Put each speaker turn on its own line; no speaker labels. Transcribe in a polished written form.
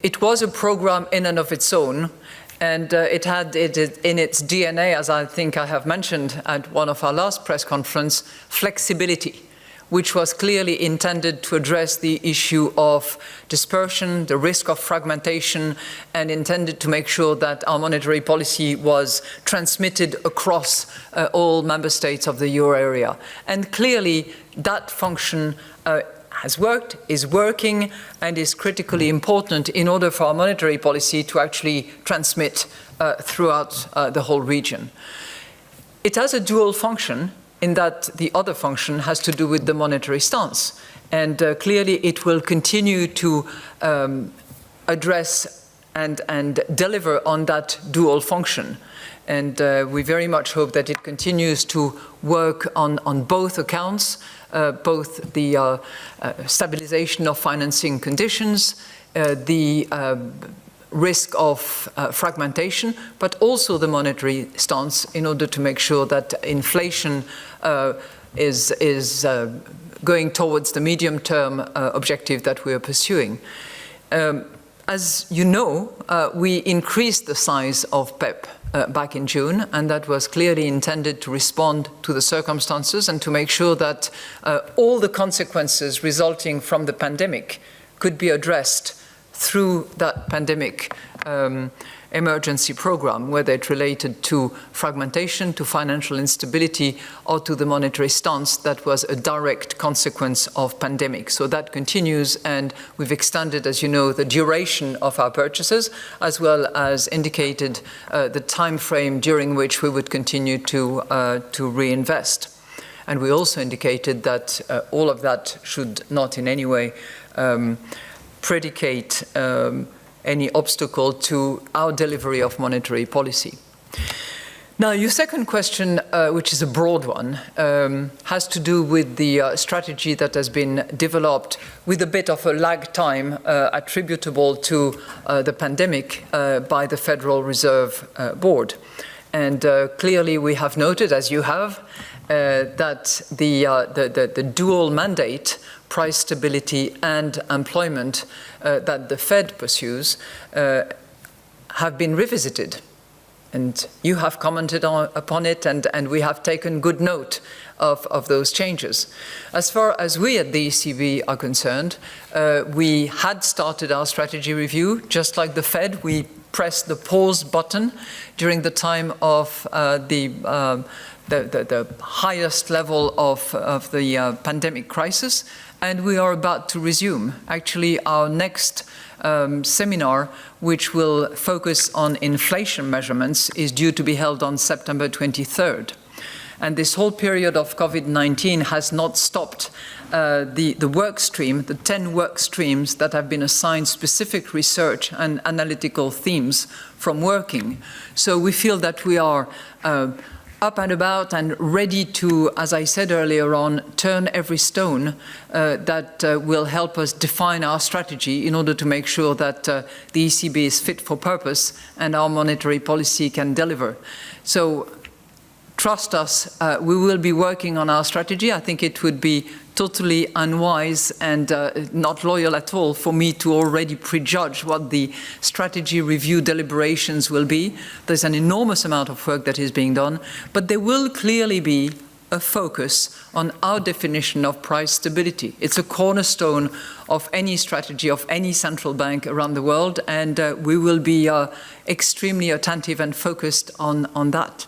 It was a program in and of its own, and it had in its DNA, as I think I have mentioned at one of our last press conference, flexibility, which was clearly intended to address the issue of dispersion, the risk of fragmentation, and intended to make sure that our monetary policy was transmitted across all member states of the euro area. And clearly that function has worked, is working, and is critically important in order for our monetary policy to actually transmit throughout the whole region. It has a dual function in that the other function has to do with the monetary stance. And clearly it will continue to address and deliver on that dual function. And we very much hope that it continues to work on both accounts, both the stabilization of financing conditions, the risk of fragmentation, but also the monetary stance in order to make sure that inflation is going towards the medium-term objective that we are pursuing. As you know, we increased the size of PEP back in June, and that was clearly intended to respond to the circumstances and to make sure that all the consequences resulting from the pandemic could be addressed through that pandemic emergency program, whether it related to fragmentation, to financial instability, or to the monetary stance that was a direct consequence of pandemic. So that continues, and we've extended, as you know, the duration of our purchases, as well as indicated the time frame during which we would continue to reinvest. And we also indicated that all of that should not in any way predicate any obstacle to our delivery of monetary policy. Now, your second question, which is a broad one, has to do with the strategy that has been developed with a bit of a lag time attributable to the pandemic by the Federal Reserve Board. And clearly we have noted, as you have, that the dual mandate, price stability and employment, that the Fed pursues have been revisited. And you have commented upon it, and we have taken good note of those changes. As far as we at the ECB are concerned, we had started our strategy review. Just like the Fed, we pressed the pause button during the time of the highest level of the pandemic crisis, and we are about to resume. Actually, our next seminar, which will focus on inflation measurements, is due to be held on September 23rd. And this whole period of COVID-19 has not stopped the work stream, the 10 work streams that have been assigned specific research and analytical themes from working. So we feel that we are up and about and ready to, as I said earlier on, turn every stone that will help us define our strategy in order to make sure that the ECB is fit for purpose and our monetary policy can deliver. So trust us, we will be working on our strategy. I think it would be totally unwise and not loyal at all for me to already prejudge what the strategy review deliberations will be. There's an enormous amount of work that is being done, but there will clearly be a focus on our definition of price stability. It's a cornerstone of any strategy of any central bank around the world, and we will be extremely attentive and focused on that.